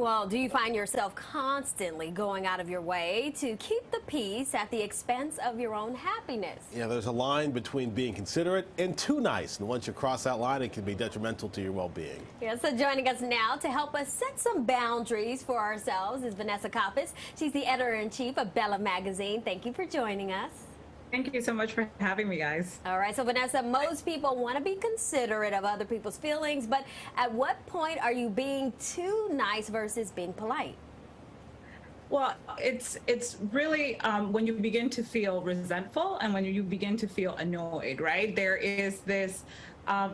Well, do you find yourself constantly going out of your way to keep the peace at the expense of your own happiness? Yeah, there's a line between being considerate and too nice. And once you cross that line, it can be detrimental to your well-being. Yeah, so joining us now to help us set some boundaries for ourselves is Vanessa Coppes. She's the editor-in-chief of Bella Magazine. Thank you for joining us. Thank you so much for having me, guys. All right, so Vanessa, most people want to be considerate of other people's feelings, but at what point are you being too nice versus being polite? Well, it's really when you begin to feel resentful and when you begin to feel annoyed, right? There is this,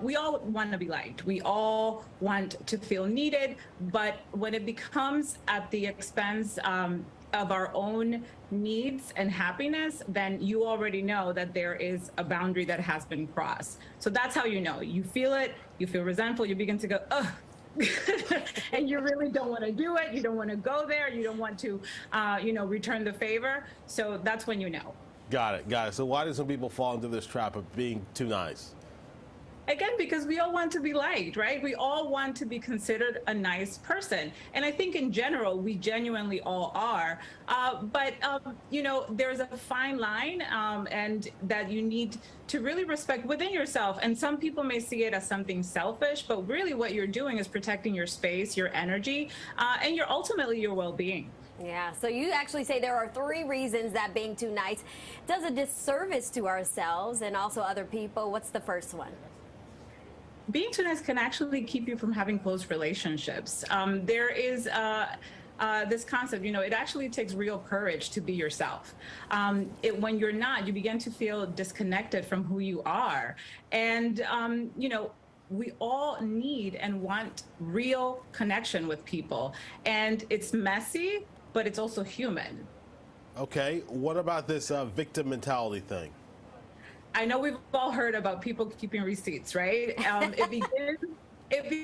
we all want to be liked. We all want to feel needed, but when it becomes at the expense of our own needs and happiness, then you already know that there is a boundary that has been crossed. So that's how you know. You feel it, you feel resentful, you begin to go, ugh. And you really don't want to do it. You don't want to go there. You don't want to, return the favor. So that's when you know. Got it. So why do some people fall into this trap of being too nice? Again, because we all want to be liked, right? We all want to be considered a nice person. And I think in general, we genuinely all are. But there's a fine line and that you need to really respect within yourself. And some people may see it as something selfish, but really what you're doing is protecting your space, your energy, and ultimately your well-being. Yeah, so you actually say there are 3 reasons that being too nice does a disservice to ourselves and also other people. What's the first one? Being too nice can actually keep you from having close relationships. There is this concept, it actually takes real courage to be yourself. When you're not, you begin to feel disconnected from who you are. And, we all need and want real connection with people. And it's messy, but it's also human. Okay, what about this victim mentality thing? I know we've all heard about people keeping receipts, right? It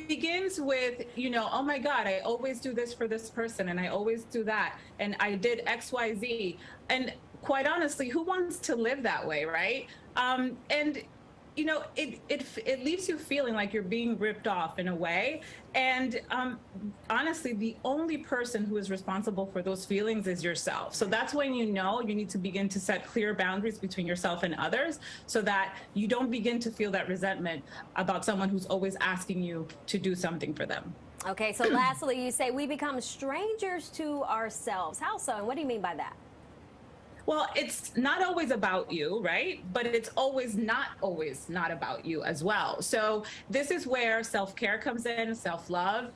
begins with, oh my God, I always do this for this person and I always do that. And I did X, Y, Z. And quite honestly, who wants to live that way, right? It leaves you feeling like you're being ripped off in a way. And honestly, the only person who is responsible for those feelings is yourself. So that's when you need to begin to set clear boundaries between yourself and others so that you don't begin to feel that resentment about someone who's always asking you to do something for them. Okay, so lastly, you say we become strangers to ourselves. How so, and what do you mean by that? Well, it's not always about you, right? But it's always not about you as well. So this is where self-care comes in, self-love,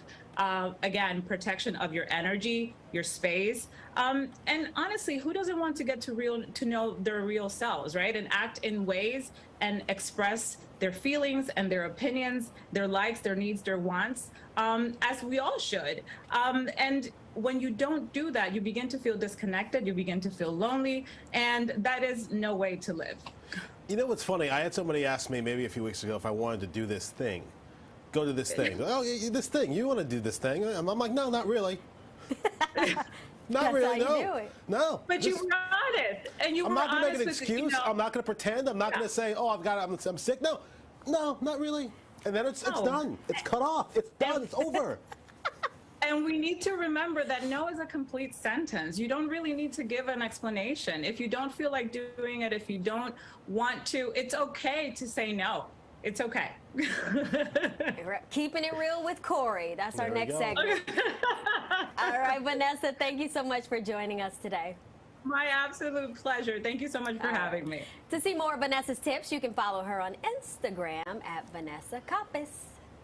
again, protection of your energy, your space. And honestly, who doesn't want to get to know their real selves, right? And act in ways and express their feelings and their opinions, their likes, their needs, their wants, as we all should. And when you don't do that, you begin to feel disconnected, you begin to feel lonely, and that is no way to live. You know what's funny? I had somebody ask me maybe a few weeks ago if I wanted to do this thing. Go to this thing. Oh, this thing. You want to do this thing? I'm like, no, not really. Not really, no. No. But you brought it, and I'm not going to make an excuse. I'm not going to pretend. I'm not going to say, oh, I'm sick. No, not really. And then it's done. It's cut off. It's done. It's over. And we need to remember that no is a complete sentence. You don't really need to give an explanation. If you don't feel like doing it, if you don't want to, it's okay to say no. It's okay. Keeping it real with Corey. That's our next segment. All right, Vanessa, thank you so much for joining us today. My absolute pleasure. Thank you so much for having me. To see more of Vanessa's tips, you can follow her on Instagram at Vanessa Coppes.